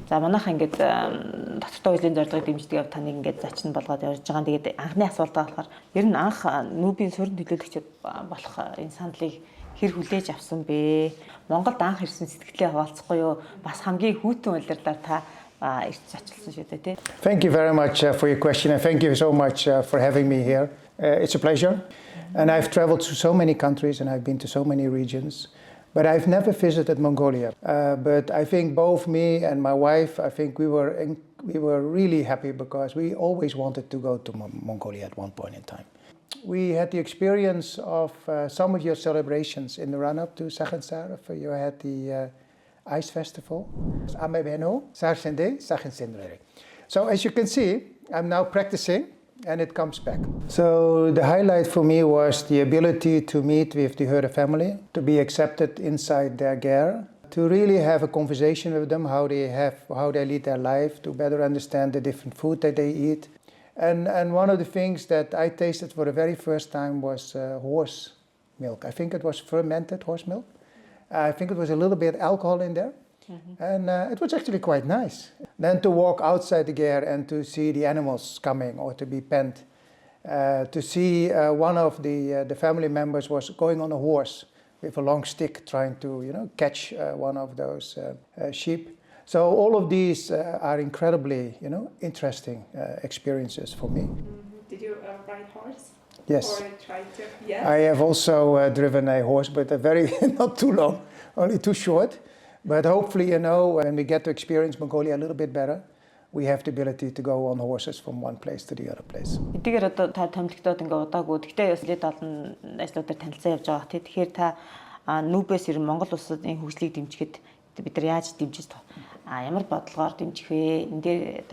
За манайха ингээд доктортой үеийн зорилгыг дэмждэг яв таныг ингээд зочин болгоод явж байгаа. Тэгээд анхны асуулт болохоор ер нь анх нүүбийн суурин төлөөлөгч болох энэ саналыг хэр хүлээж авсан бэ? Монголд анх ирсэн сэтгэлээ хуваалцахгүй юу? Бас хамгийн хүйтэн улирлаар та ирж зочилсон шүү дээ, тий. Thank you very much for your question, and thank you so much for having me here. It's a pleasure. And I've traveled to so many countries and I've been to so many regions, but I've never visited Mongolia. But I think both me and my wife, I think we were really happy because we always wanted to go to Mongolia at one point in time. We had the experience of some of your celebrations in the run-up to Sakhensar. You had the ice festival. So as you can see, I'm now practicing and it comes back. So the highlight for me was the ability to meet with the Hierden family, to be accepted inside their ger, to really have a conversation with them, how they lead their life, to better understand the different food that they eat. And one of the things that I tasted for the very first time was horse milk. I think it was fermented horse milk. I think it was a little bit alcohol in there. And it was actually quite nice. Then to walk outside the ger and to see the animals coming or to be penned. To see one of the family members was going on a horse with a long stick trying to catch one of those sheep. So all of these are incredibly interesting experiences for me. Did you ride horse? Yes. Or try to? Yes. I have also driven a horse, but not too long, only too short. But hopefully, when we get to experience Mongolia a little bit better, we have the ability to go on horses from one place to the other place. Эдгээр одоо та томилогдоод ингээ удаагүй. Гэхдээ бас лид олон ажлуудаар танилцсан явж байгаа. Тэгэхээр та нүүбээс ирэн Монгол улсуудын хөгжлийг дэмжихэд бид нар яаж дэмжиж ямар бодлогоор дэмжих вэ? Энд дээр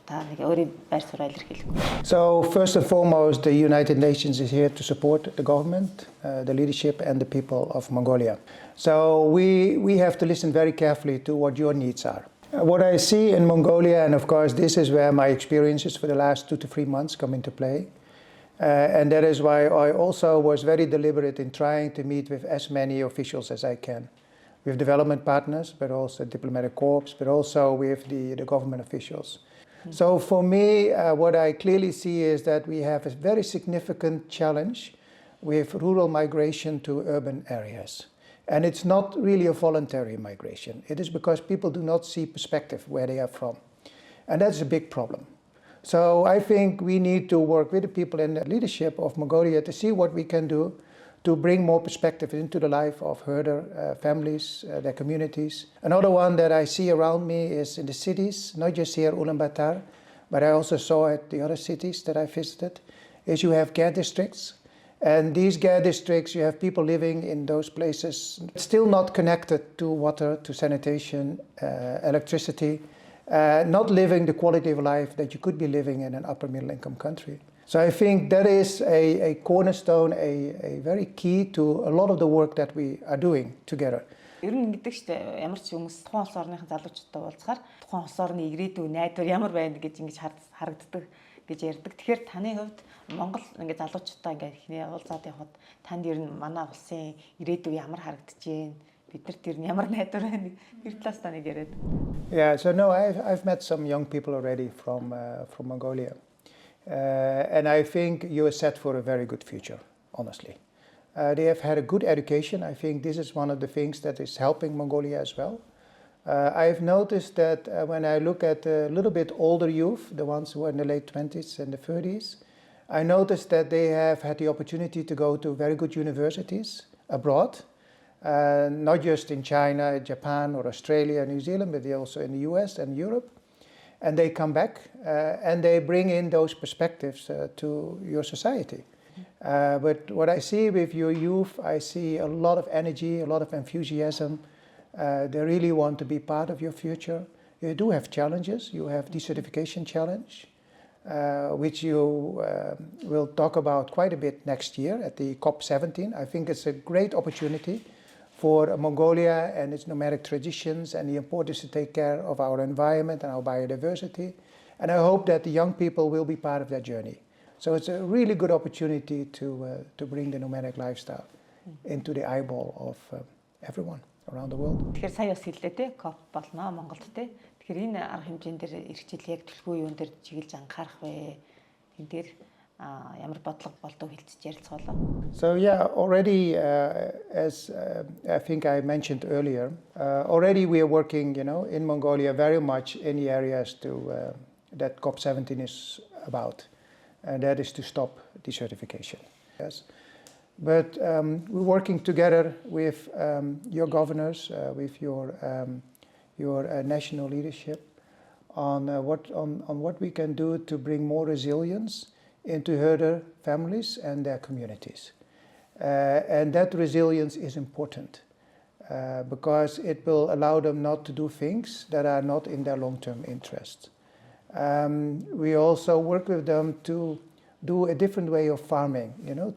та нэг өөрийн байр сууриа илэрхийлэх. So first and foremost, the United Nations is here to support the government, the leadership and the people of Mongolia. So we have to listen very carefully to what your needs are. What I see in Mongolia, and of course this is where my experiences for the last 2 to 3 months come into play. And that is why I also was very deliberate in trying to meet with as many officials as I can. With development partners, but also diplomatic corps, but also with the government officials. So for me, what I clearly see is that we have a very significant challenge with rural migration to urban areas. And it's not really a voluntary migration. It is because people do not see perspective where they are from. And that's a big problem. So I think we need to work with the people in the leadership of Mongolia to see what we can do to bring more perspective into the life of herder families, their communities. Another one that I see around me is in the cities, not just here Ulaanbaatar, but I also saw at the other cities that I visited, is you have ger districts. And these ger districts, you have people living in those places, still not connected to water, to sanitation, electricity, not living the quality of life that you could be living in an upper middle income country. So I think that is a cornerstone, a very key to a lot of the work that we are doing together. Ер нь ингэдэг штэ ямар ч хүмүүс тухайн улс орныхын залуучуудтай уулзахаар тухайн улс орны ирээдүйн найдвар ямар байна гэж ингэж харагддаг гэж ярьдаг. Тэгэхээр таны хувьд Монгол ингэ залуучуудтай ингэ ихний уулзаад явхад танд ер нь манай улсын ирээдүй ямар харагдаж байна? Биднэрт ер нь ямар найдвар байна? Тэр талаас та нэг яриад. Yeah, so no, I've met some young people already from Mongolia. And I think you are set for a very good future, honestly. They have had a good education. I think this is one of the things that is helping Mongolia as well. I've noticed that when I look at a little bit older youth, the ones who are in the late 20s and the 30s, I noticed that they have had the opportunity to go to very good universities abroad, not just in China, Japan, or Australia, New Zealand, but also in the US and Europe. And they come back and they bring in those perspectives to your society. But what I see with your youth, I see a lot of energy, a lot of enthusiasm. They really want to be part of your future. You do have challenges. You have desertification challenge, which you will talk about quite a bit next year at the COP17. I think it's a great opportunity for Mongolia and its nomadic traditions and the importance to take care of our environment and our biodiversity. And I hope that the young people will be part of that journey. So it's a really good opportunity to bring the nomadic lifestyle into the eyeball of everyone around the world. Тэгэхээр сая бас хэллээ те COP болно Монголд те. Тэгэхээр энэ арга хэмжээнд дээр эрхчлэл яг төлхөө юун дээр чиглэж анхаарах вэ? Тэн дээр ямар бодлого болдог хэлцэж ярилцгаалаа. So yeah, already as I think I mentioned earlier, already we are working, in Mongolia very much in the areas that COP17 is about, and that is to stop desertification. Yes, but we're working together with your governors, with your national leadership, on what we can do to bring more resilience into herder families and their communities. And that resilience is important because it will allow them not to do things that are not in their long-term interest. We also work with them to do a different way of farming,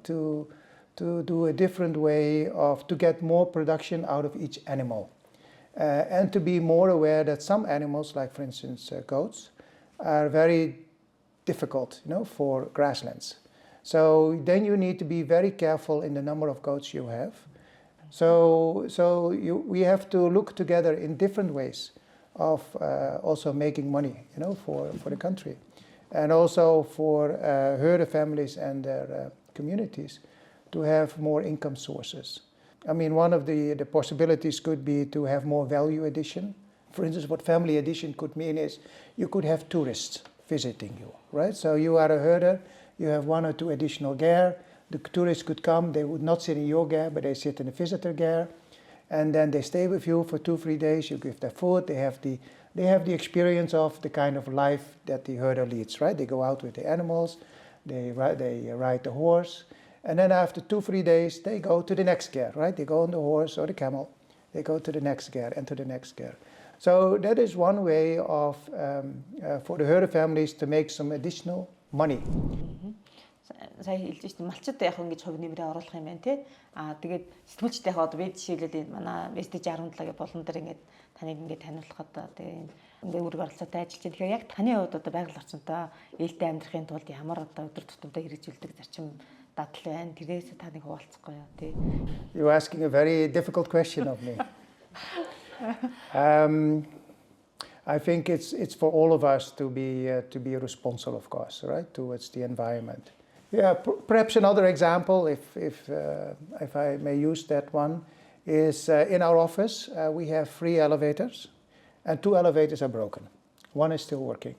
to do a different way to get more production out of each animal. And to be more aware that some animals, like for instance goats, are very difficult, for grasslands. So then you need to be very careful in the number of goats you have. So we have to look together in different ways of also making money, for the country, and also for herder families and their communities to have more income sources. I mean, one of the possibilities could be to have more value addition. For instance, what family addition could mean is you could have tourists visiting you, right? So you are a herder, you have 1 or 2 additional ger. The tourists could come, they would not sit in your ger, but they sit in a visitor ger. And then they stay with you for 2-3 days, you give them food, they have the experience of the kind of life that the herder leads, right? They go out with the animals, they ride the horse, and then after 2-3 days, they go to the next ger, right? They go on the horse or the camel, they go to the next ger and to the next ger. So that is one way of for the herder families to make some additional money. Сая хэлж байна. Малчид яг ингэж хувь нэмрээ оруулах юм байна тий. Тэгээд сэтгүүлчтэй яг одоо веб жишээлбэл манай Vestige 17-гийн болон дээр ингэж таныг ингэж таниулахад тэгээд ингээ үүрэг оролцоотой ажиллаж байна. Тэгэхээр яг таны хувьд одоо байгаль орчинтой ээлтэй амьдрахын тулд ямар одоо өдөр тутамдаа хэрэгжүүлдэг зарчим дадал байна. Тэрээс таныг хуваалцахгүй юу тий. You're asking a very difficult question of me. I think it's for all of us to be responsible, of course, right, towards the environment. Yeah, perhaps another example, if I may use that one, is in our office we have 3 elevators, and 2 elevators are broken. One is still working.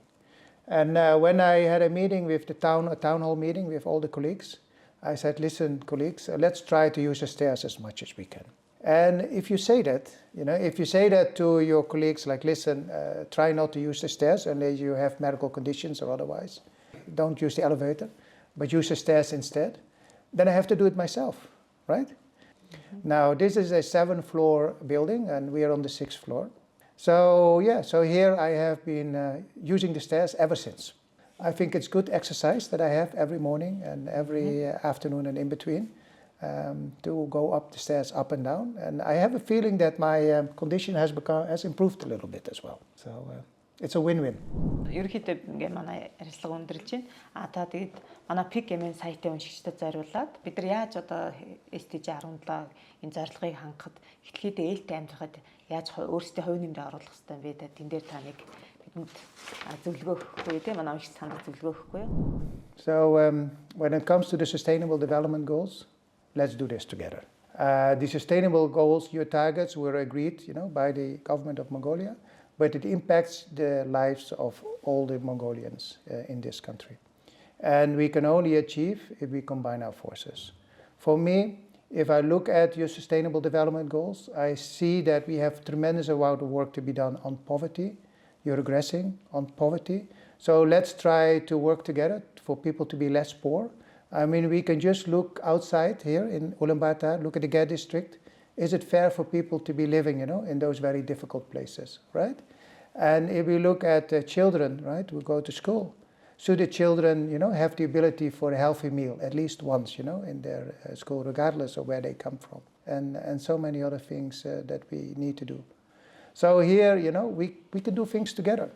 And when I had a meeting with a town hall meeting with all the colleagues, I said, listen, colleagues, let's try to use the stairs as much as we can. And if you say that, if you say that to your colleagues, like, listen, try not to use the stairs unless you have medical conditions or otherwise, don't use the elevator, but use the stairs instead, then I have to do it myself, right? Mm-hmm. Now, this is a 7-floor building, and we are on the 6th floor. So, yeah, so here I have been using the stairs ever since. I think it's good exercise that I have every morning and every afternoon and in between. To go up the stairs, up and down, and I have a feeling that my condition has improved a little bit as well. So it's a win-win. Ерөнхийдөө ингээ манай ярилцлага өндөрлж байна. Та тэгээд манай PIC-ийн сайтын уншигчдад зориулаад бид нар яаж одоо SDG 17 энэ зорилгыг хангахад эхлээд ээлтэй амьдрахад яаж өөрсдөө хувь нэмрээ оруулах хэрэгтэй юм бэ? Тэн дээр та нэг бидэнд зөвлөгөө өгөхгүй тийм манай уншигч санд зөвлөгөө өгөхгүй юу? So when it comes to the Sustainable Development Goals, let's do this together. The sustainable goals, your targets, were agreed, by the government of Mongolia, but it impacts the lives of all the Mongolians in this country. And we can only achieve if we combine our forces. For me, if I look at your sustainable development goals, I see that we have tremendous amount of work to be done on poverty. You're regressing on poverty. So let's try to work together for people to be less poor. I mean, we can just look outside here in Ulaanbaatar, look at the Ger district. Is it fair for people to be living, in those very difficult places, right? And if we look at children, right, who go to school, should the children, have the ability for a healthy meal at least once, in their school, regardless of where they come from, and so many other things that we need to do. So here, we can do things together.